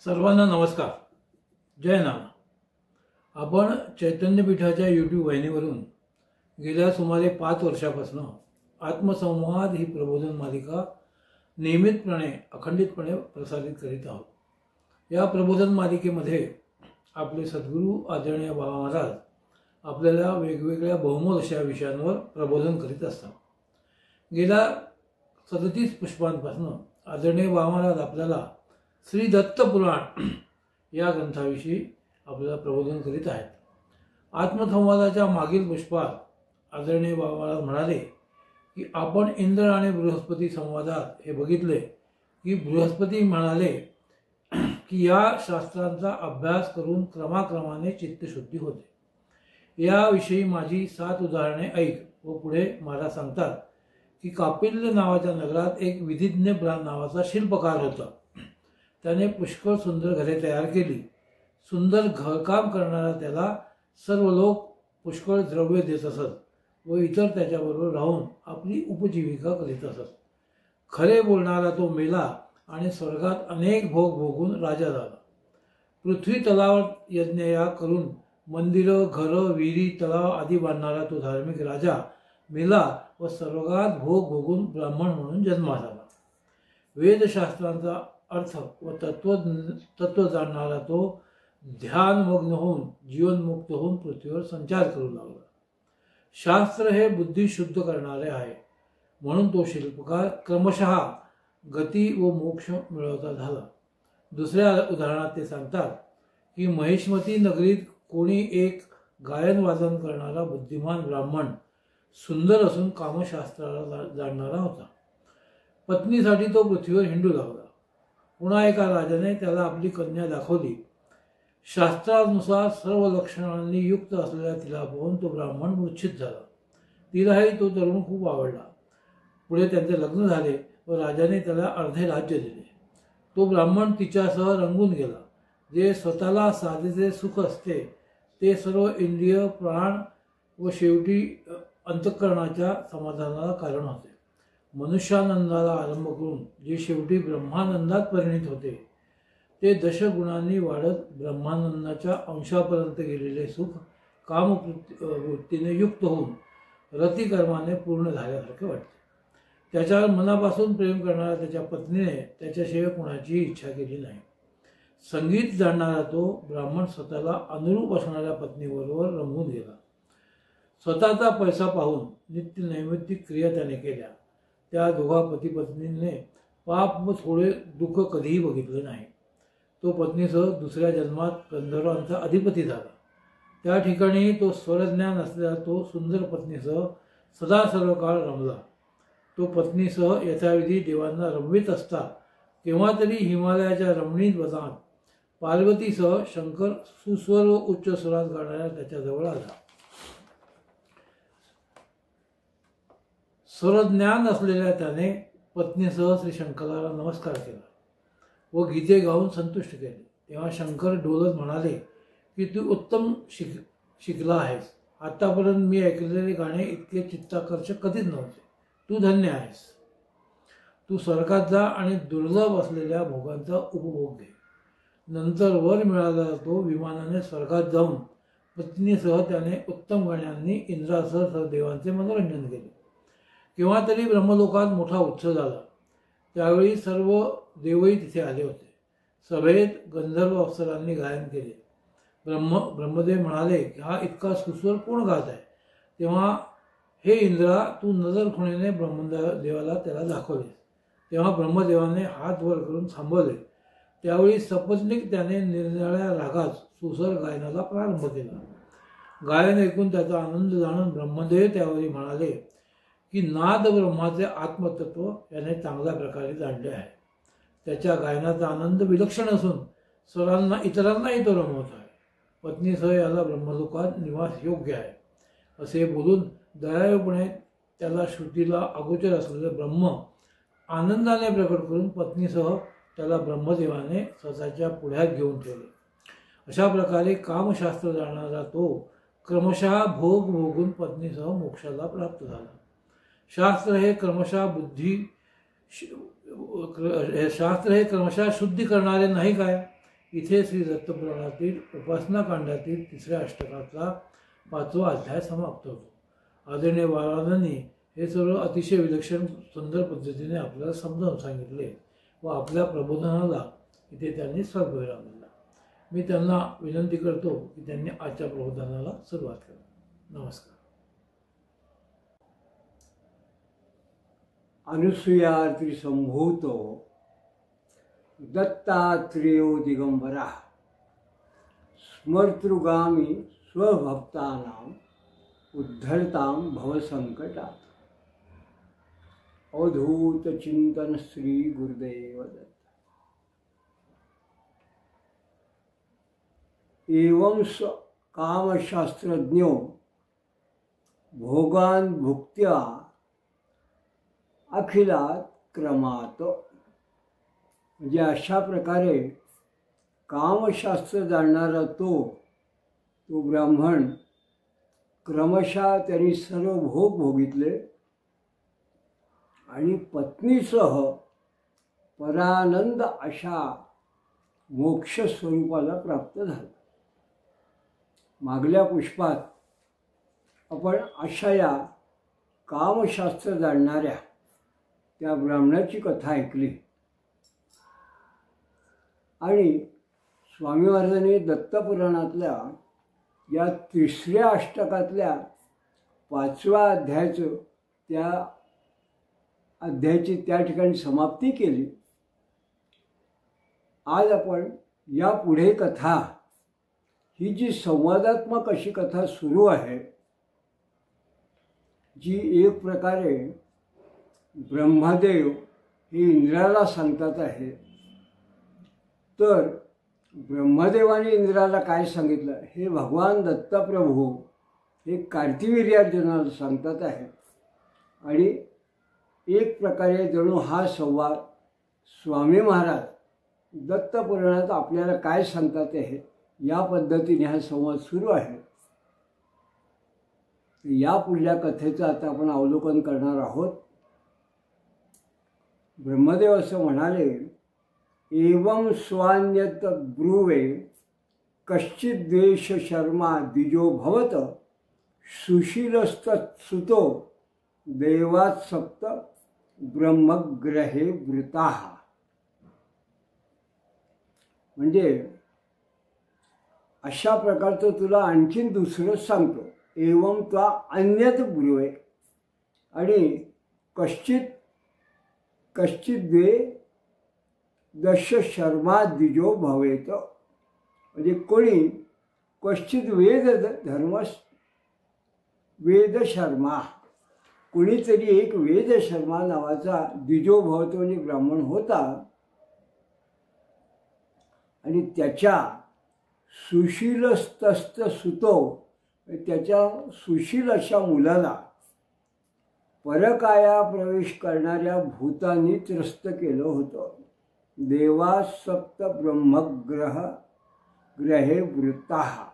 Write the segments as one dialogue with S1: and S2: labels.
S1: सर्वांना नमस्कार. जय नाना. आपण चैतन्यपीठाच्या यूट्यूब वाहिनीवरून गेल्या सुमारे 5 वर्षापासून आत्मसंवाद ही प्रबोधन मालिका नियमितपणे अखंडितपणे प्रसारित करीत आहोत. या प्रबोधन मालिकेमध्ये आपले सद्गुरू आदरणीय बाबा महाराज आपल्याला वेगवेगळ्या बहुमोल अशा विषयांवर प्रबोधन करीत असतात. गेल्या 37 पुष्पांपासून आदरणीय बाबा महाराज आपल्याला श्री दत्त पुराण या ग्रंथाविषयी आपल्याला प्रबोधन करीत आहेत. आत्मसंवादाच्या मागील पुष्पात आदरणीय बाबा महाराज म्हणाले की आपण इंद्र आणि बृहस्पती संवादात हे बघितले की बृहस्पती म्हणाले की या शास्त्रांचा अभ्यास करून क्रमाक्रमाने चित्तशुद्धी होते. याविषयी माझी 7 उदाहरणे ऐक. व पुढे महाराज सांगतात की कापिल्य नावाच्या नगरात एक विधिज्ञ नावाचा शिल्पकार होता. त्याने पुष्कळ सुंदर घरे तयार केली. सुंदर घरकाम करणारा त्याला सर्व लोक पुष्कळ द्रव्य देत असत व इतर त्याच्याबरोबर राहून आपली उपजीविका करीत असत. खरे बोलणारा तो मेला आणि स्वर्गात अनेक भोग भोगून राजा झाला. पृथ्वी तलावर यज्ञया करून मंदिरं, घरं, विहिरी, तलाव आदी बांधणारा तो धार्मिक राजा मेला व स्वर्गात भोग भोगून ब्राह्मण म्हणून जन्मास आला. वेदशास्त्रांचा अर्थ व तत्व जाणणारा तो ध्यानमग्न होऊन जीवनमुक्त होऊन पृथ्वीवर संचार करू लागला. शास्त्र हे बुद्धी शुद्ध करणारे आहे म्हणून तो शिल्पकार क्रमशः गती व मोक्ष मिळवता झाला. दुसऱ्या उदाहरणात ते सांगतात की महिष्मती नगरीत कोणी एक गायन वादन करणारा बुद्धिमान ब्राह्मण सुंदर असून कामशास्त्राला जाणणारा होता. पत्नीसाठी तो पृथ्वीवर हिंडू लागला. पुन्हा एका राजाने त्याला आपली कन्या दाखवली. शास्त्रानुसार सर्व लक्षणांनी युक्त असलेल्या तिला पाहून तो ब्राह्मण मूर्छित झाला. तिलाही तो तरुण खूप आवडला. पुढे त्यांचे लग्न झाले व राजाने त्याला अर्धे राज्य दिले. तो ब्राह्मण तिच्यासह रंगून गेला. जे स्वतःला साधेचे सुख असते ते सर्व इंद्रिय, प्राण व शेवटी अंतःकरणाच्या समाधानाला कारण होते. मनुष्यानंदाला आरंभ करून जे शेवटी ब्रह्मानंदात परिणित होते ते दशगुणांनी वाढत ब्रह्मानंदाच्या अंशापर्यंत गेलेले सुख कामवृत्तीने युक्त होऊन रतिकर्माने पूर्ण झाल्यासारखे वाटते. त्याच्यावर मनापासून प्रेम करणाऱ्या त्याच्या पत्नीने त्याच्याशिवाय कोणाचीही इच्छा केली नाही. संगीत जाणणारा तो ब्राह्मण स्वतःला अनुरूप असणाऱ्या पत्नीबरोबर रंगून गेला. स्वतःचा पैसा पाहून नित्य नैमित्तिक क्रिया त्याने केल्या. त्या दोघा पती पत्नींनी पाप व थोडे दुःख कधीही बघितले नाही. तो पत्नीसह दुसऱ्या जन्मात गंधर्वांचा अधिपती झाला. त्या ठिकाणी तो स्वरज्ञान असलेला तो सुंदर पत्नीसह सदा सर्व काळ रमला. तो पत्नीसह यथाविधी देवांना रमवीत असता केव्हा तरी हिमालयाच्या रमणीत वनात पार्वतीसह शंकर सुस्वर व उच्च स्वरात गाणाऱ्या त्याच्याजवळ आला. स्वरज्ञान असलेल्या त्याने पत्नीसह श्री शंकराला नमस्कार केला व गीते गाऊन संतुष्ट केले. तेव्हा शंकर डोलत म्हणाले की तू उत्तम शिकला आहेस. आतापर्यंत मी ऐकलेले गाणे इतके चित्ताकर्षक कधीच नव्हते. तू धन्य आहेस. तू स्वर्गात जा आणि दुर्लभ असलेल्या भोगांचा उपभोग घे. नंतर वर मिळाला तो विमानाने स्वर्गात जाऊन पत्नीसह त्याने उत्तम गाण्यांनी इंद्रासह सर्व देवांचे मनोरंजन केले. केव्हा तरी ब्रह्मलोकात मोठा उत्सव झाला. त्यावेळी सर्व देवही तिथे आले होते. सभेत गंधर्व अप्सरांनी गायन केले. ब्रह्मदेव म्हणाले की हा इतका सुस्वर कोण गात आहे. तेव्हा हे इंद्रा तू नजर खुणेने ब्रह्मदेवाला त्याला दाखवले. तेव्हा ब्रह्मदेवाने हात वर करून थांबवले. त्यावेळी सपत्नीक त्याने निरनिराळ्या रागात सुस्वर गायनाला प्रारंभ केला. गायन ऐकून त्याचा आनंद जाणून ब्रह्मदेव त्यावेळी म्हणाले की नाद ब्रह्माचे आत्मतत्व याने चांगल्या प्रकारे जाणले आहे. त्याच्या गायनाचा आनंद विलक्षण असून इतरांनाही तो रमवत आहे. पत्नीसह याला ब्रह्मलोकात निवास योग्य आहे असे बोलून दयाळूपणे त्याला श्रुतीला अगोचर असलेले ब्रह्म आनंदाने प्रकट करून पत्नीसह त्याला ब्रह्मदेवाने स्वतःच्या पुढ्यात घेऊन ठेवले. अशा प्रकारे कामशास्त्र जाणणारा तो क्रमशः भोग भोगून पत्नीसह मोक्षाला प्राप्त झाला. शास्त्र हे क्रमशः शुद्धी करणारे नाही काय. इथे श्री दत्तपुराणातील उपासना कांडातील 3ऱ्या अष्टकातला 5वा अध्याय समाप्त होतो. आदरणीय महाराजांनी हे सर्व अतिशय विलक्षण सुंदर पद्धतीने आपल्याला समजावून सांगितले व आपल्या प्रबोधनाला इथे त्यांनी स्वल्पविराम दिला. मी त्यांना विनंती करतो की त्यांनी आजच्या प्रबोधनाला सुरुवात करावी. नमस्कार.
S2: अनुसूयात्रिसंभूतो दत्तात्रेयो दिगंबरा स्मर्तृगामी स्वभक्तानां उद्धरतां भवसंकटात्. अवधूत चिंतन श्री गुरुदेव दत्त. एवं कामशास्त्रज्ञो भोगान भुक्त्या अखिलात क्रमात. म्हणजे अशा प्रकारे कामशास्त्र जाणणारा तो ब्राह्मण क्रमशः त्यांनी सर्व भोग भोगितले आणि पत्नीसह परानंद अशा मोक्ष स्वरूपाला प्राप्त झाला. मागल्या पुष्पात आपण अशा या कामशास्त्र जाणणाऱ्या त्या ब्राह्मणाची कथा ऐकली आणि स्वामी महाराजांनी दत्तपुराणातल्या या 3ऱ्या अष्टकातल्या 5व्या अध्यायाचं त्या अध्यायाची त्या ठिकाणी समाप्ती केली. आज आपण या पुढे कथा ही जी संवादात्मक अशी कथा सुरू आहे, जी एक प्रकारे ब्रह्मदेव हे इंद्राला सांगतात आहे. तर ब्रह्मदेवाने इंद्राला काय सांगितलं हे भगवान दत्तप्रभू हे कार्तिवीर्यार्जुनाला सांगतात आहे. आणि एक प्रकारे जणू हा संवाद स्वामी महाराज दत्तपुराणात आपल्याला काय सांगतात आहे या पद्धतीने हा संवाद सुरू आहे. या पुढल्या कथेचं आता आपण अवलोकन करणार आहोत. ब्रह्मदेव असं म्हणाले, एवं स्वान्यत ब्रुवे कश्चित् द्वेष शर्मा द्विजो भवत सुशीलस्तत्सुतो देवात् सप्त ब्रह्मग्रहे वृताः. म्हणजे अशा प्रकारचं तुला आणखीन दुसरं सांगतो. एवं त्वा अन्यत ब्रुवे आणि कश्चित् द्वे दश शर्मा द्विजो भवेत. म्हणजे कोणी कश्चित वेद शर्मा कोणीतरी एक वेद शर्मा नावाचा द्विजो भवतो म्हणजे ब्राह्मण होता आणि त्याच्या सुशीलस्तस्त सुतो त्याच्या सुशील अशा मुलाला परकाया प्रवेश करणाऱ्या भूतांनी त्रस्त केलं होतं. देवा सप्त ब्रह्मग्रहे वृत्ताः.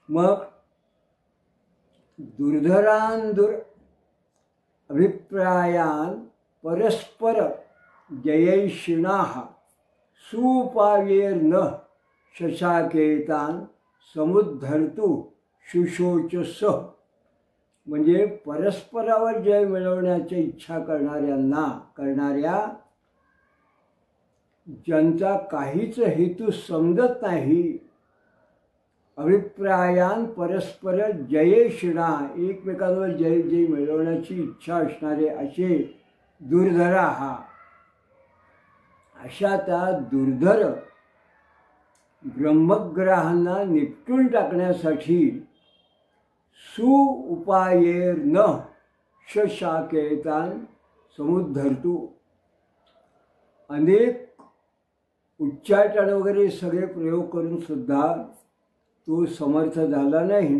S2: मग दुर्धरान अभिप्रायान परस्पर जयैषिणाः सुपावेर्न शशाकेतान समुद्धर्तु शुशोचस. म्हणजे परस्परावर जय मिळवण्याची इच्छा करणाऱ्या ज्यांचा काहीच हेतू समजत नाही, अभिप्रायान परस्पर जयेशिणा एकमेकांवर जय जय मिळवण्याची इच्छा असणारे असे दुर्धरा हा. अशा त्या दुर्धर ब्रह्मग्रहांना निपटून टाकण्यासाठी सुउपायेर्न शशाकेतान समुद्धर्तु. अनेक उच्चाटन वगैरे सगळे प्रयोग करून सुद्धा तो समर्थ झाला नाही.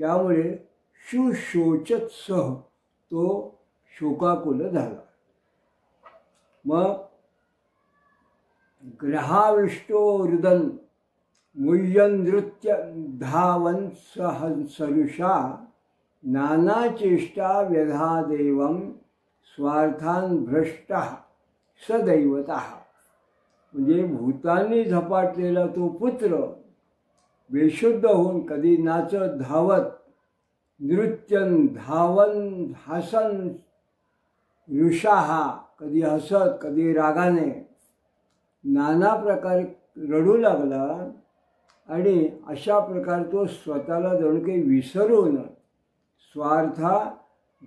S2: त्यामुळे शुशोचत सह तो शोकाकुल झाला. मग ग्रहाविष्टो रुदन मुह्यनृत्य धावन सरुषा नानाचेष्टा व्यधादेवं स्वार्थान भ्रष्टः सदैवतः. म्हणजे भूतांनी झपाटलेला तो पुत्र बेशुद्ध होऊन कधी नाचत धावत नृत्यन धावन हासन ऋषाहा कधी हसत कधी रागाने नाना प्रकारे रडू लागला आणि अशा प्रकारे तो स्वतःला जणू काही विसरून स्वार्था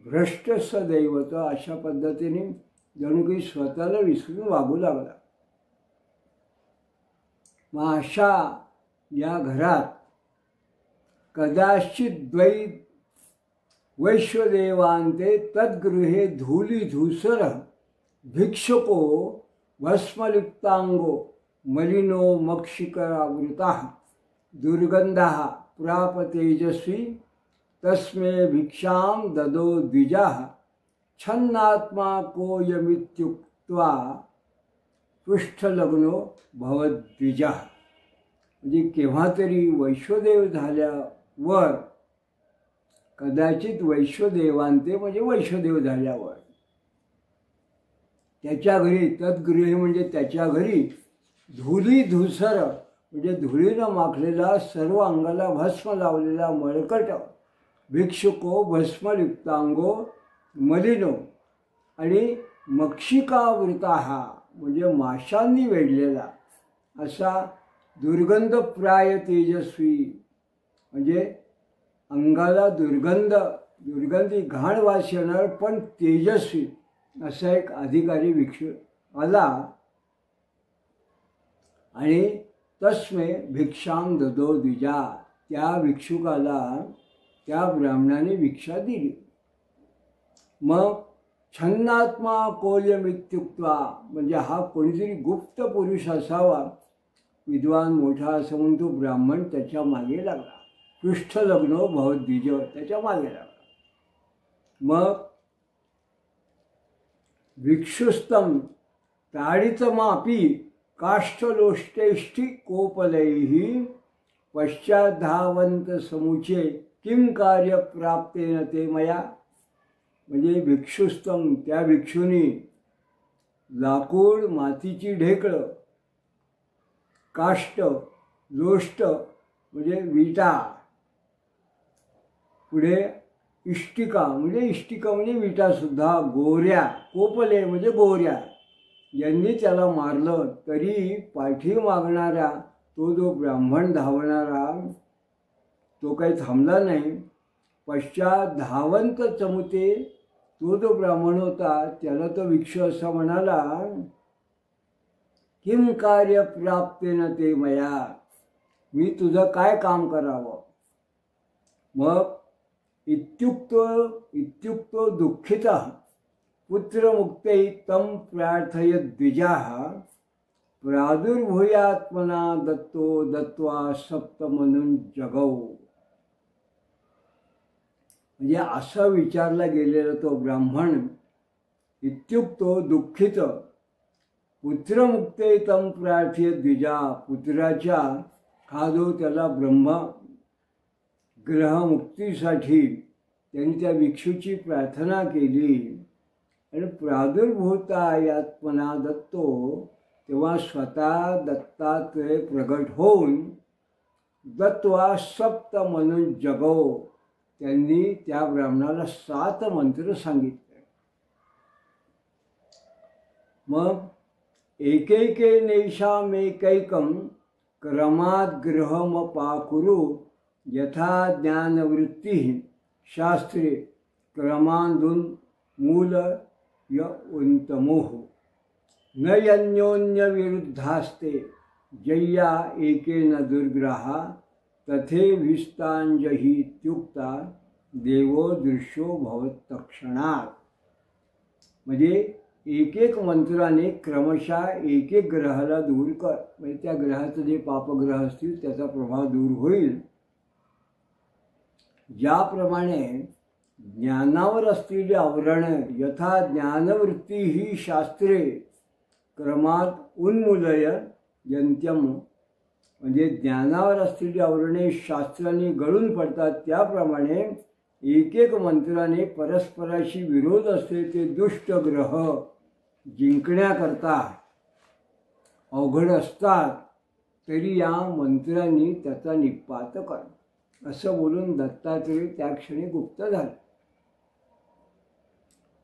S2: भ्रष्ट सदैवत अशा पद्धतीने जणू काही स्वतःला विसरून वागू लागला. मग अशा या घरात कदाचित द्वैत वैश्वदेवांते तद्गृहे धूलिधूसर भिक्षुको भस्मलिप्तांगो मलिनो मक्षिकावृता दुर्गंधा प्राप तेजस्वी तस्मे भिक्षां ददो द्विजा छन्नात्मा कोयमित्युक्त्वा पृष्ठलग्नो भवद्विजा. म्हणजे केव्हा तरी वैश्वदेव झाल्यावर कदाचित वैश्वदेवांते म्हणजे वैश्वदेव झाल्यावर त्याच्या घरी तद्गृहे म्हणजे त्याच्या घरी धूलिधूसर म्हणजे धुळीनं माखलेला सर्व अंगाला भस्म लावलेला मळकट भिक्षुको भस्मलिप्तांगो मलिनो आणि मक्षिकावृता म्हणजे माशांनी वेढलेला असा दुर्गंधप्राय तेजस्वी म्हणजे अंगाला दुर्गंधी घाण वास येणार पण तेजस्वी असा एक अधिकारी भिक्षू आला आणि तस्मे भिक्षां ददो द्विजा. त्या भिक्षुकाला त्या ब्राह्मणाने भिक्षा दिली. मग छन्नात्मा कोल्यमित्युक्त्वा म्हणजे हा कोणीतरी गुप्त पुरुष असावा विद्वान मोठा असं म्हणून तो ब्राह्मण त्याच्या मागे लागला. पृष्ठलग्नो भवद्विज त्याच्या मागे लागला. मग भिक्षुस्तम ताडितमापी काष्ठलोष्टेष्ठी कोपलैः पश्चाद्धावंत समुचे किं कार्य प्राप्तेन ते मया. म्हणजे भिक्षुस्तम त्या भिक्षुनी लाकूड मातीची ढेकळं काष्ट लोष्ट म्हणजे विटा पुढे इष्टिका म्हणजे विटासुद्धा गोऱ्या कोपले म्हणजे गोऱ्या यांनी त्याला मारलं तरी पाठी मागणारा तो जो ब्राह्मण धावणारा तो काही थांबला नाही. पश्चात धावंत चमुते तो जो ब्राह्मण होता त्याला तो भिक्षू असा म्हणाला किम कार्य प्राप्तेन ते मया. मी तुझं काय काम करावं. मग इत्युक्तो दुःखितः पुत्रमुक्तै तं प्रार्थयत् द्विजाः प्रादुर्भूयात्मना दत्तो दत्वा सप्तमनुं जगौ. म्हणजे असं विचारला गेलेला तो ब्राह्मण इत्युक्तो दुःखित पुत्रमुक्ते तं प्रार्थयत् द्विजा. पुत्राच्या हा जो त्याला ग्रहमुक्तीसाठी त्यांनी त्या भिक्षूची प्रार्थना केली आणि प्रादुर्भूतायात्मना दत्तो तेव्हा स्वतः दत्तात्रय प्रगट होऊन दत्वा सप्त म्हणून जगो त्यांनी त्या ब्राह्मणाला 7 मंत्र सांगितले. मग एकैके नैषामेकैकं क्रमात् गृहमपाकुरु यथा ज्ञानवृत्ती शास्त्रे क्रमांदून मूल य उन्तमोह न यन्योन्य विरुद्धास्ते जय्या एकेन दुर्ग्रहा तथेभिस्तांजहीत्युक्ता देवो दृश्यो भवत तक्षणात. म्हणजे एक एक मंत्राने क्रमशः एक एक ग्रहाला दूर कर. म्हणजे त्या ग्रहाचं जे पापग्रह असतील त्याचा प्रभाव दूर होईल. ज्याप्रमाणे ज्ञानावर असलेली आवरण यथा ज्ञानवृत्ती ही शास्त्रे क्रमात उन्मूलय यंत्यम म्हणजे ज्ञानावर असलेली आवरणे शास्त्राने गळून पडतात त्याप्रमाणे एक एक मंत्राने परस्पराशी विरोध असते ते दुष्ट ग्रह जिंकण्याकरता अवघड असतात तरी या मंत्रांनी त्याचा निपात कर असं बोलून दत्तात्रेय त्या क्षणी गुप्त झाले.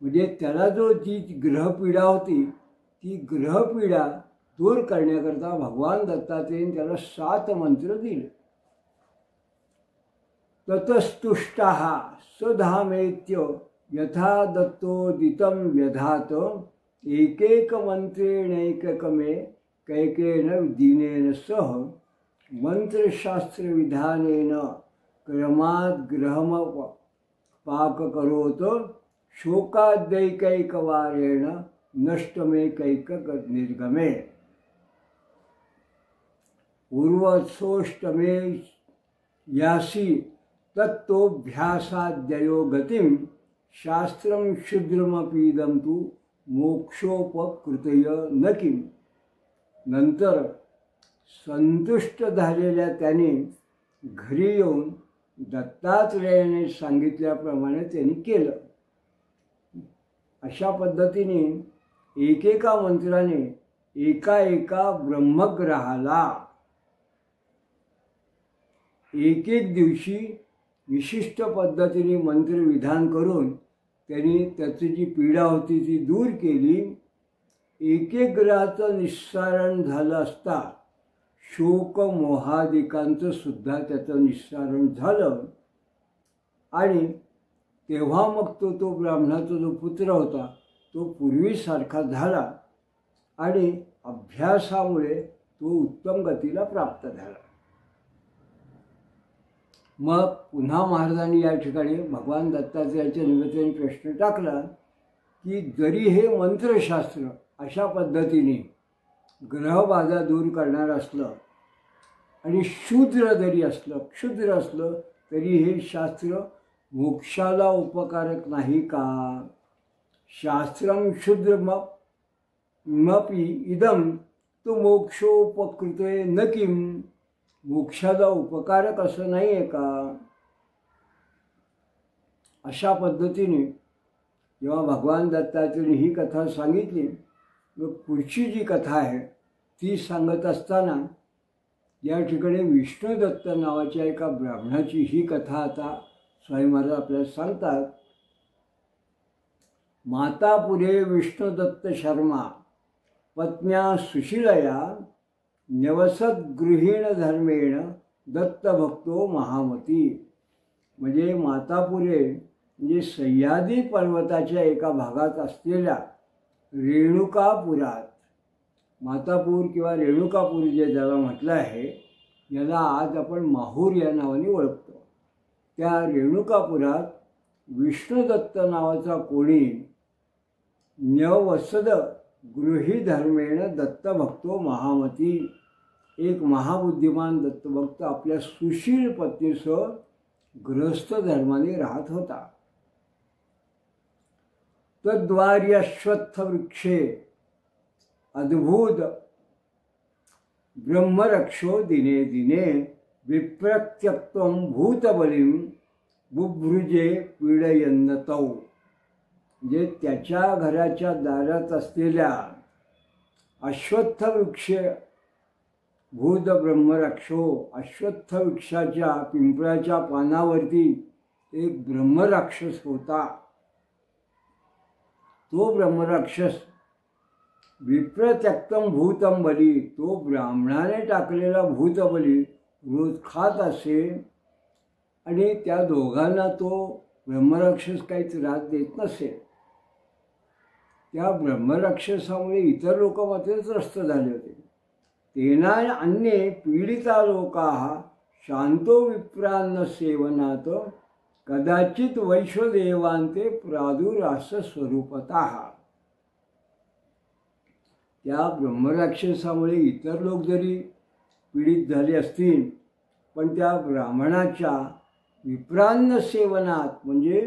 S2: म्हणजे त्याला जी ग्रहपीडा होती ती ग्रहपीडा दूर करण्याकरता भगवान दत्तात्रेयांनी त्याला 7 मंत्र दिले. ततस्तुष्टाः सधामेत्य यथा दत्तोदितं व्यधात एकैक मंत्रेणैककमे कैकेन दिनेन सह मंत्रशास्त्रविधानेन क्रमात् ग्रहम पाक करोत शोकाद्यैकैकवारेण नष्टमेकैक निर्गमे पूर्वसोष्टमे यासी तत्तोभ्यासाद्ययो गतिं शास्त्रं क्षुद्रमपीदं तु मोक्षोपकृतय न किम. नंतर संतुष्ट झालेल्या त्याने घरी येऊन दत्तात्रेयाने सांगितल्याप्रमाणे त्यांनी केलं. अशा पद्धतीने एकेका मंत्राने एका ब्रह्मग्रहाला एक दिवशी विशिष्ट पद्धतीने मंत्रविधान करून त्यांनी त्याची जी पीडा होती ती दूर केली. एक ग्रहाचं निस्सारण झालं असता शोक मोहादिकांचं सुद्धा त्याचं निस्सारण झालं. आणि तेव्हा मग तो ब्राह्मणाचा जो पुत्र होता तो पूर्वीसारखा झाला आणि अभ्यासामुळे तो उत्तम गतीला प्राप्त झाला. मग पुन्हा महाराजांनी या ठिकाणी भगवान दत्तात्रेयाच्या निमित्ताने प्रश्न टाकला की जरी हे मंत्रशास्त्र अशा पद्धतीने ग्रहबाधा दूर करणार असलं आणि क्षुद्र असलं तरी हे शास्त्र मोक्षाला उपकारक नाही का. शास्त्रम क्षुद्रमपि इदम तो मोक्षोपकृतये न किम. मोक्षाला उपकारक असं नाही आहे का. अशा पद्धतीने जेव्हा भगवान दत्तात्रेयांनी ही कथा सांगितली मग पुढची जी कथा आहे ती सांगत असताना या ठिकाणी विष्णुदत्त नावाच्या एका ब्राह्मणाची ही कथा आता स्वामी महाराज आपल्याला सांगतात. मातापुरे विष्णुदत्त शर्मा पत्न्या सुशीलया न्यवसत गृहीण धर्मेण दत्तभक्तो महामती. म्हणजे मातापुरे म्हणजे सह्याद्री पर्वताच्या एका भागात असलेल्या रेणुकापुरात, मातापूर किंवा रेणुकापूर जे ज्याला म्हटलं आहे याला आज आपण माहूर या नावाने ओळखतो. त्या रेणुकापुरात विष्णुदत्त नावाचा कोणी न्यवसद गृही धर्मेण दत्तभक्तो महामती, एक महाबुद्धिमान दत्तभक्त आपल्या सुशील पत्नीसह गृहस्थ धर्माने राहत होता. तद्वार्यश्वत्थ वृक्षे अद्भुत ब्रह्मरक्षो दिने दिने विप्रत्यक्त्वं भूतबलिं बुभृजे पीडयन्नतौ. म्हणजे त्याच्या घराच्या दारात असलेल्या अश्वत्थ वृक्ष भूत ब्रह्मरक्षो, अश्वत्थ वृक्षाच्या पिंपळाच्या पानावरती एक ब्रह्मराक्षस होता. तो ब्रह्मराक्षस विप्रत्यक्तम भूतम बली, तो ब्राह्मणाने टाकलेला भूतबली रोज खात असे आणि त्या दोघांना तो ब्रह्मराक्षस काही त्रास देत नसे. त्या ब्रह्मराक्षसामुळे इतर लोक मात्र त्रस्त झाले होते. तेना अन्ये पीडिता लोकाः शांतो विप्रान्न सेवनात कदाचित वैश्वदेवांते प्रादुरास स्वरूपतः. त्या ब्रह्मराक्षसामुळे इतर लोक जरी पीडित झाले असतील पण त्या ब्राह्मणाच्या विप्रान्न सेवनात म्हणजे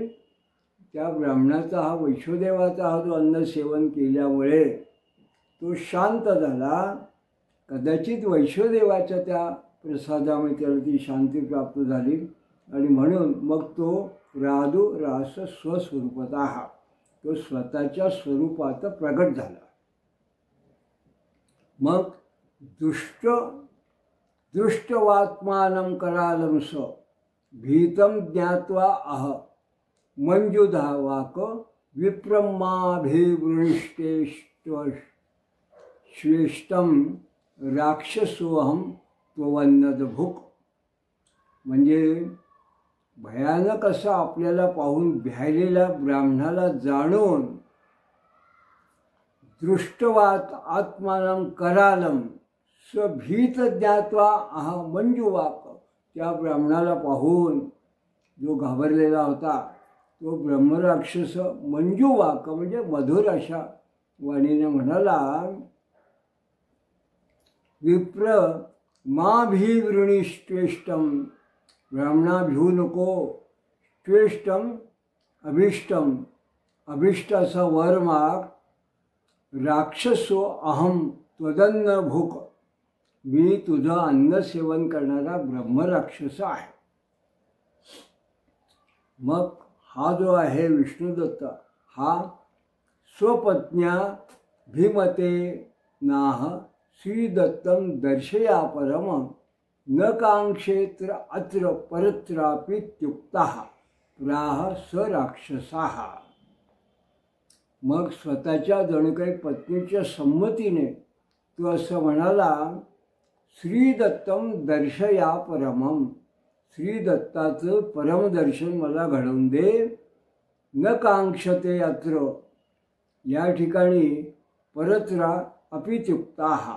S2: त्या ब्राह्मणाचा हा वैश्वदेवाचा हा जो अन्न सेवन केल्यामुळे तो शांत झाला. कदाचित वैश्वदेवाच्या त्या प्रसादामुळे त्याला ती शांती प्राप्त झाली आणि म्हणून मग तो प्रादुरास स्वस्वरूपतः, तो स्वतःच्या स्वरूपात प्रगट झाला. मग दृष्टवात्मानं करालं स भीतं ज्ञात्वा अह मंजुधा वाक विप्रमाभिवृष्टेश्वेष्टं राक्षसोहम त्वन्नदभुक. म्हणजे भयानक असं आपल्याला पाहून भ्यालेल्या ब्राह्मणाला जाणून दृष्टवात आत्मानं करालं स भीत ज्ञात्वा अह मंजुवाक. त्या ब्राह्मणाला पाहून जो घाबरलेला होता तो ब्रह्मराक्षस मंजुवाक म्हणजे मधुर अशा वाणीने म्हणाला, विप्र माभिवृणीष्टेष्टम, ब्राह्मणा भिवू नको, त्वेष्टम अभिष्टम, अभिष्ट असा वर माग, राक्षसो अहम त्वदन्न भूक, मी तुझं अन्न सेवन करणारा ब्रह्मराक्षस आहे. मग हा जो आहे विष्णुदत्त हा स्वपत्न्या भीमते नाह श्रीदत्तं दर्शया परम न कांक्षेत्र अत्र परत्रापित्युक्तः प्राह स राक्षसाः. मग स्वतःच्या जणू काही पत्नीच्या संमतीने तो असं म्हणाला, श्रीदत्तं दर्शया परमं, श्रीदत्ताचं परमदर्शन मला घडवून दे. न कांक्षते अत्र, या ठिकाणी परत्रा अपित्युक्ताः,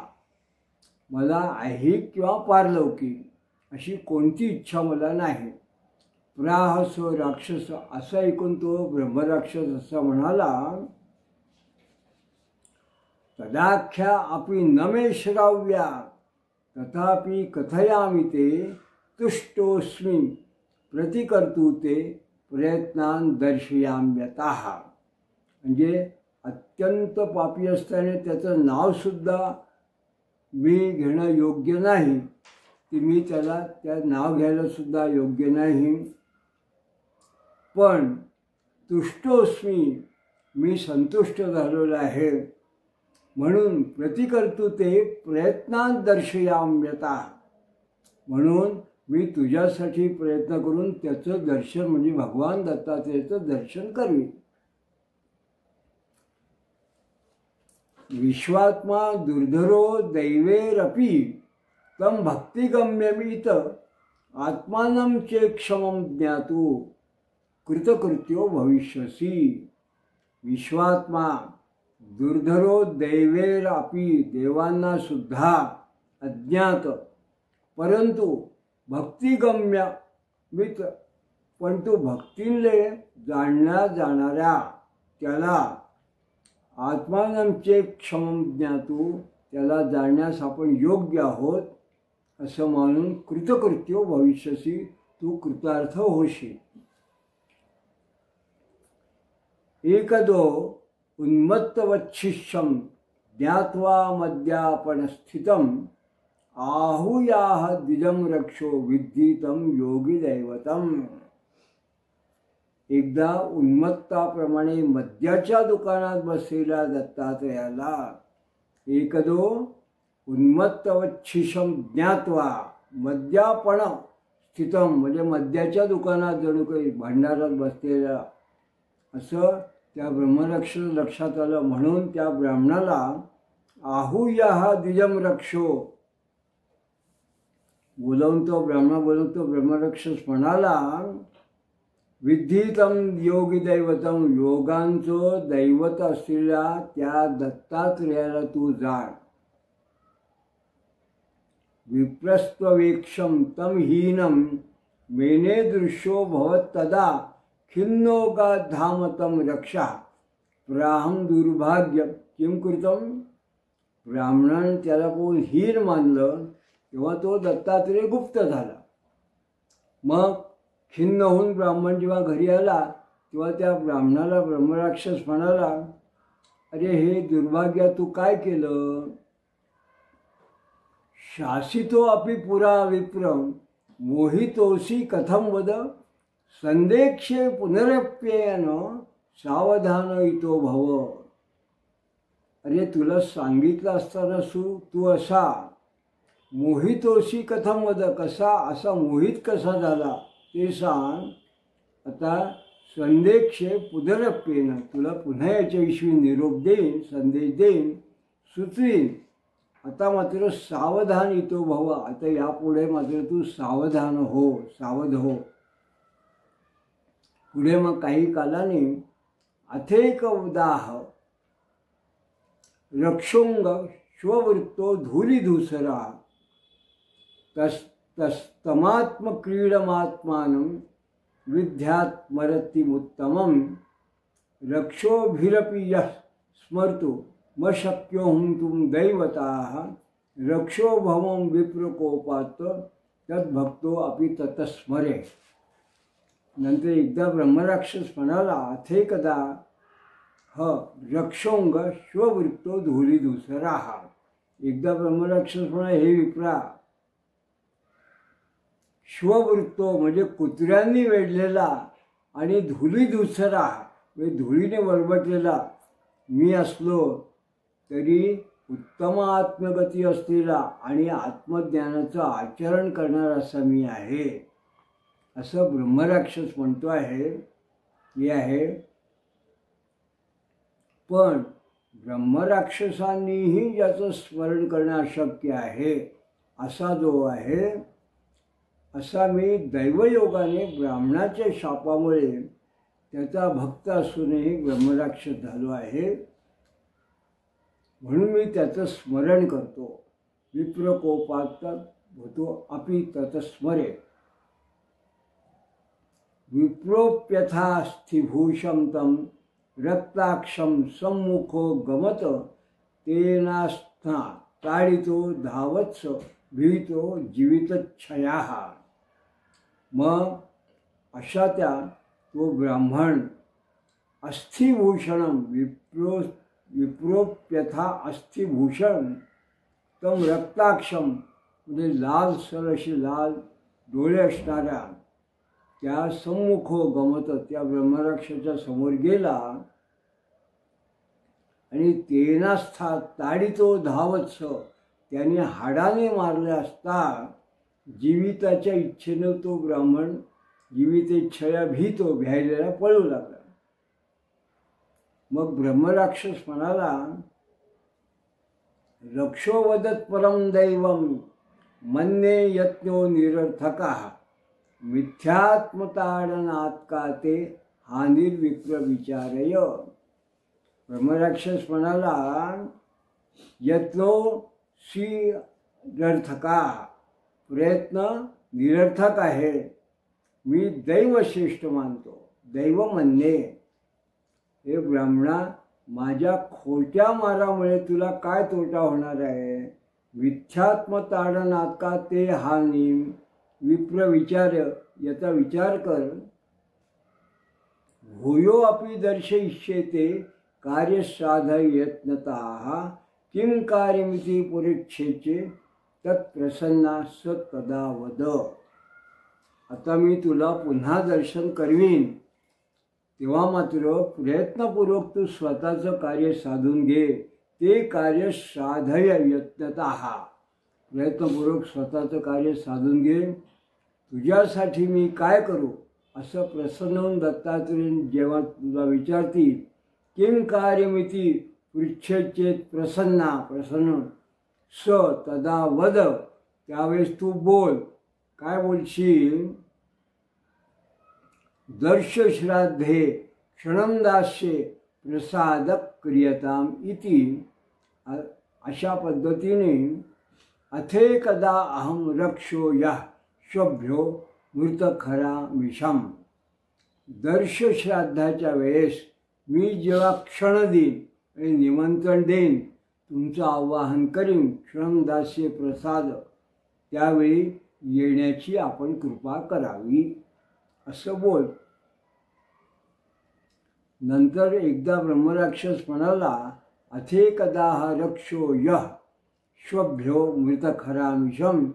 S2: मला ऐहिक किंवा पारलौकिक अशी कोणती इच्छा मला नाही. प्राह स राक्षस, असं ऐकून तो ब्रह्मराक्षस असा म्हणाला, तदाख्या अपि न मे श्राव्या तथापि कथयामि ते तुष्टोस्मि प्रतिकर्तुते प्रयत्नान दर्शयाम्यतः. म्हणजे अत्यंत पापी असताना त्याचं नावसुद्धा मी घेणं योग्य नाही, की मी त्याला त्या नाव घ्यायला सुद्धा योग्य नाही. पण तुष्टोस्मी, मी संतुष्ट झालेलो आहे, म्हणून प्रतिकर्तुते प्रयत्नान दर्शयाम्यता, म्हणून मी तुझ्यासाठी प्रयत्न करून त्याचं दर्शन म्हणजे भगवान दत्तात्रेयाचं दर्शन करवी. विश्वात्मा दुर्धरो दैवेरपि तं भक्तिगम्यमित आत्मानं चेक्षमं ज्ञातु कृतकृत्यो भविष्यसि. विश्वात्मा दुर्धरो दैवेरपि, देवांना सुद्धा अज्ञात, परंतु भक्तिगम्य मित, पण तो भक्तीने जाणल्या जाणाऱ्या त्याला आत्मानंचे क्षमं ज्ञातू, त्याला जाणण्यास आपण योग्य आहोत असं मानून कृतकृत्यो भविष्यसी, तू कृतार्थ होशील. एकदो उन्मत्तवच्छिष्यं ज्ञात्वा मद्यापन स्थितं आहूयाह द्विजं रक्षो विद्धितं योगी दैवतम. एकदा उन्मत्ताप्रमाणे मद्याच्या दुकानात बसलेल्या दत्तात्रेयाला एकदो उन्मत्तवच्छिष्यं ज्ञात्वा, मद्यापन स्थितं म्हणजे मद्याच्या दुकानात जणू काही भांडारात बसलेला असं त्या ब्रह्मरक्षस लक्षात आलं. म्हणून त्या ब्राह्मणाला आहूयाह द्विजं रक्षो बोलवून तो ब्रह्मरक्षस म्हणाला, विद्धितं योगी दैवतम, योगांचं दैवत असलेल्या त्या दत्तात्रेयाला तू जाण. विप्रस्त्ववेक्षं तं हीनं मेने दृश्यो भवत तदा खिन्नोगाधामतं रक्षा प्राहं दुर्भाग्य किं कृतं. ब्राह्मणाने त्याला कोण हीन मानलं तेव्हा तो दत्तात्रेय गुप्त झाला. मग खिन्न होऊन ब्राह्मण जेव्हा घरी आला तेव्हा त्या ब्राह्मणाला ब्रह्मराक्षस म्हणाला, अरे हे दुर्भाग्या, तू काय केलं. शासितो अपि पुरा विप्रम मोहितोसी कथम वद संदेक्षे पुनरप्येन सावधान इतो भव. अरे तुला सांगितलं असताना तू असा मोहितोसी कथम वद, कसा असा मोहित कसा झाला ते सांग. आता संदेक्षे पुनरप्येन, तुला पुन्हा याच्याविषयी निरोप देईन, संदेश देईन, सुचवीन. आता मात्र सावधान इतो भव, आता यापुढे मात्र तू सावधान हो, सावध हो. पुढे मग काही कालाने अथेक उदाह रक्षोंग श्ववृत्तो धूलिधूसरा तमात्मक्रीडमात्मानं विद्यात्मरतिमुत्तमं रक्षोभिरपि यः स्मर्तु मशक्यो हुंतुं दैवताः रक्षो भवं विप्रकोपात् तद्भक्तो अपि ततस्मरे. नंतर एकदा ब्रह्मराक्षस म्हणाला, अथेकदा रक्षोंग श्ववृत्तो धूलिधूसरा. एकदा ब्रह्मराक्षस म्हणा, हे विप्रा, श्ववृत्तो म्हणजे कुत्र्यांनी वेढलेला आणि धूलिधूसरा म्हणजे धुळीने वरबटलेला मी असलो तरी उत्तम आत्मगती असलेला आणि आत्मज्ञानाचं आचरण करणारा असा मी आहे, असं ब्रह्मराक्षस म्हणतो आहे. हे आहे. पण ब्रह्मराक्षसांनीही ज्याचं स्मरण करणं अशक्य आहे असा जो आहे, असा मी दैवयोगाने ब्राह्मणाच्या शापामुळे त्याचा भक्त असूनही ब्रह्मराक्षस झालो आहे. म्हणून मी त्याचं स्मरण करतो. विप्रकोपात होतो अपि ततस्मरे. विप्रोप्यथा स्थिभूषं तं रक्ताक्षं सम्मुखो गमत तेनास्था ताडितो धावत्स भीतो जीवितच्छयाः. मग अशा त्या तो ब्राह्मण अस्थिभूषणं विप्रोप्यथा अस्थिभूषण तम रक्ताक्षम म्हणजे लालसर अशी लाल डोळे असणाऱ्या त्या सम्मुखो गमत, त्या ब्रह्मराक्षाच्या समोर गेला आणि तेनास्था ताडितो धावत्स, त्याने हाडाने मारले असता जीविताच्या इच्छेनं तो ब्राह्मण जीवितेच्छया भीतो भ्यायलेला पळू लागला. मग ब्रह्मराक्षस म्हणाला, रक्षो वदत परम दैवम मन्ये यत्नो निरर्थकः मिथ्यात्मताडनात् का ते हानिर्विप्र विचारय. ब्रह्मराक्षस म्हणाला, यत्नो सी निरर्थका, प्रयत्न निरर्थक आहे, मी दैव श्रेष्ठ मानतो. दैव म्हणणे, हे ब्राह्मणा, माझ्या खोट्या मारामुळे तुला काय तोटा होणार आहे. मिथ्यात्मताडनात् का ते हानी विप्र विचार, याचा विचार कर. भूयो अपि दर्शयिष्येते कार्यसाधयत्नतः किं कार्यमिति परीक्षेचे तत्प्रसन्ना स तदा वद. आता मी तुला पुन्हा दर्शन करवीन, तेव्हा मात्र प्रयत्नपूर्वक तू स्वतःचं कार्य साधून घे. ते कार्य साधय यत्नतः, प्रयत्नपूर्वक स्वतःचं कार्य साधून घे. तुझ्यासाठी मी काय करू असं प्रसन्न होऊन दत्तात्रेय जेव्हा तुला विचारतील, किं कार्यमिती पृच्छेचेत प्रसन्ना, प्रसन्न स तदा वद, त्यावेळेस तू बोल. काय बोलशील. दर्श श्राद्धे क्षणं दास्ये प्रसादक क्रियताम इति. अशा पद्धतीने अथेकदा अहम रक्षो यः श्वभ्यो मृतखरा विषम. दर्श श्राद्धाच्या वेळेस मी जेव्हा क्षण देईन आणि निमंत्रण देईन, तुमचं आवाहन करीन, क्षणदास्य प्रसाद, त्यावेळी येण्याची आपण कृपा करावी असं बोल. नंतर एकदा ब्रह्मराक्षस म्हणाला, अथेकदा रक्षो यः श्वभ्यो मृतखरामिषम.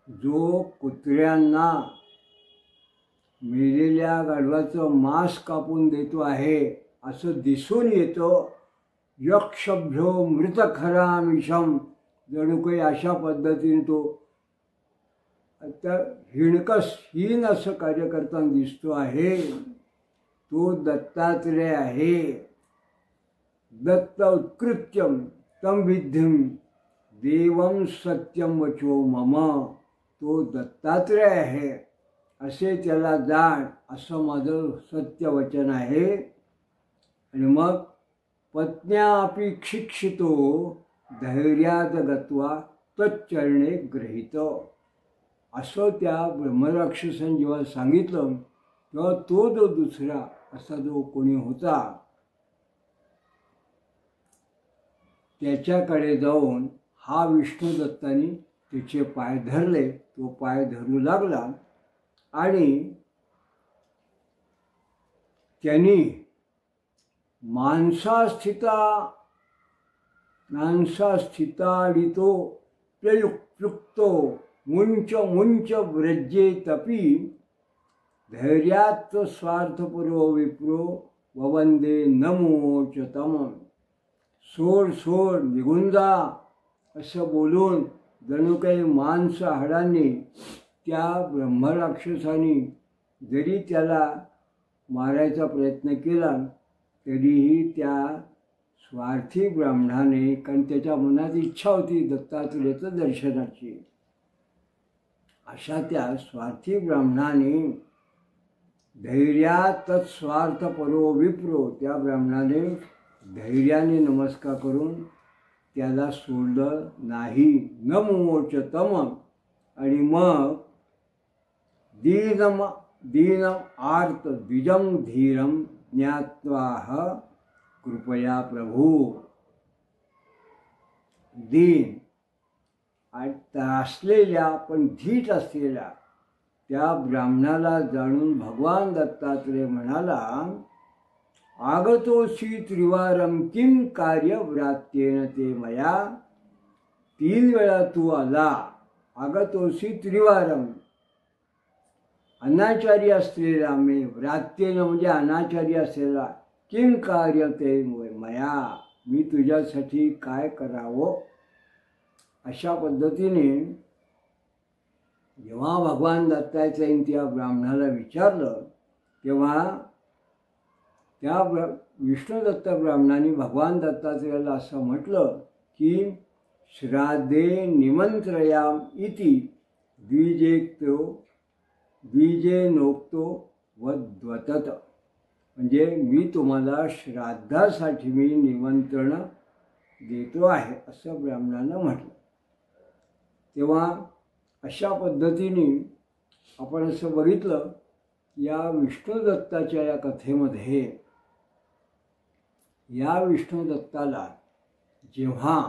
S2: जो कुत्र्यांना मेलेल्या गाढवाचं मांस कापून देतो आहे असं दिसून येतो. यक्षभ्यो मृतखरामिषम, जणू काही अशा पद्धतीने तो आता हीन असं कार्य करताना दिसतो आहे. तो दत्तात्रेय आहे. दत्त उत्कृत्यम तम विद्धिम देवम सत्यम वचो मम. तो दत्तात्रेय आहे असे त्याला जाण, असं माझं सत्य वचन आहे. आणि मग पत्न्यापि शिक्षितो धैर्यात गत्वा तच्चरणे गृहीत. असं त्या ब्रह्मराक्षसाने जेव्हा सांगितलं तेव्हा तो जो दुसरा असा जो कोणी होता त्याच्याकडे जाऊन हा विष्णुदत्ताने त्याचे पाय धरले. तो पाय धरू लागला आणि त्यांनी मानसास्थिताडितो प्रयुक्तो मुंच मुंच व्रजेतपि धैर्यात् स्वार्थपुरो विप्रो ववंदे नमोचतम. सोड सोड निघून जा असं बोलून जणू काही मांस हाडांनी त्या ब्रह्मराक्षसाने जरी त्याला मारायचा प्रयत्न केला तरीही त्या स्वार्थी ब्राह्मणाने, कारण त्याच्या मनात इच्छा होती दत्तात्रेयाचं दर्शनाची, अशा त्या स्वार्थी ब्राह्मणाने धैर्यात तत्स्वार्थ परो विप्रो, त्या ब्राह्मणाने धैर्याने नमस्कार करून त्याला सोडलं नाही. न मोचतम. आणि मग दीन आर्त द्विजं धीरं ज्ञात्वाह कृपया प्रभू. दीन आणि त्रासलेल्या पण धीट असलेल्या त्या ब्राह्मणाला जाणून भगवान दत्तात्रेय म्हणाला, आगतोसी त्रिवारम किम कार्य व्रात्येन ते मया. 3 वेळा तू आला. आगतोसी त्रिवारम, अनाचारी असलेला मी, व्रात्येन म्हणजे अनाचारी असलेला, किम कार्य ते मया, मी तुझ्यासाठी काय करावं. अशा पद्धतीने जेव्हा भगवान दत्तात्रेयाने त्या ब्राह्मणाला विचारलं तेव्हा त्या विष्णुदत्त ब्राह्मणाने भगवान दत्तात्रेयाला असं म्हटलं की श्राद्धे निमंत्रयाम इति द्विजेनोक्तो वद्वतत. म्हणजे मी तुम्हाला श्राद्धासाठी मी निमंत्रण देतो आहे असं ब्राह्मणानं म्हटलं. तेव्हा अशा पद्धतीने आपण असं बघितलं या विष्णुदत्ताच्या या कथेमध्ये या विष्णुदत्ताला जेव्हा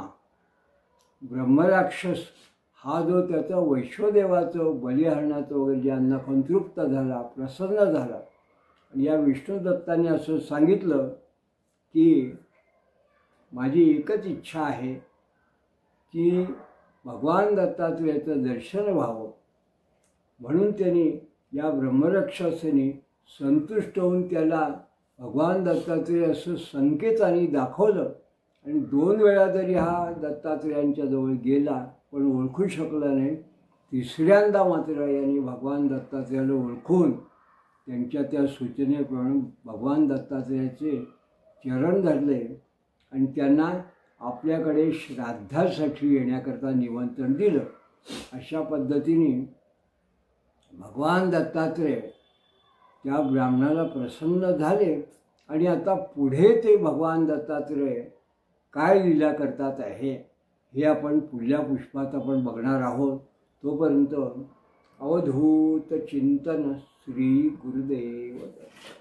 S2: ब्रह्मराक्षस हा जो त्याचा वैश्वदेवाचं बलिहरणाचं वगैरे ज्यांना संतृप्त झाला, प्रसन्न झाला, आणि या विष्णुदत्ताने असं सांगितलं की माझी एकच इच्छा आहे की भगवान दत्तात्रेयाचं दर्शन व्हावं. म्हणून त्यांनी या ब्रह्मराक्षसाने संतुष्ट होऊन त्याला भगवान दत्तात्रेय असं संकेताने दाखवलं. आणि 2 वेळा जरी हा दत्तात्रेयांच्या जवळ गेला पण ओळखू शकला नाही. 3ऱ्यांदा मात्र यांनी भगवान दत्तात्रेयाला ओळखून त्यांच्या त्या सूचनेप्रमाणे भगवान दत्तात्रेयाचे चरण धरले आणि त्यांना आपल्याकडे श्राद्धासाठी येण्याकरता निमंत्रण दिलं. अशा पद्धतीने भगवान दत्तात्रेय त्या ब्राह्मणाला प्रसन्न झाले. आणि आता पुढे ते भगवान दत्तात्रेय काय लीला करतात आहे हे आपण पुढल्या पुष्पात आपण बघणार आहोत. तोपर्यंत अवधूत चिंतन. श्री गुरुदेव दत्त.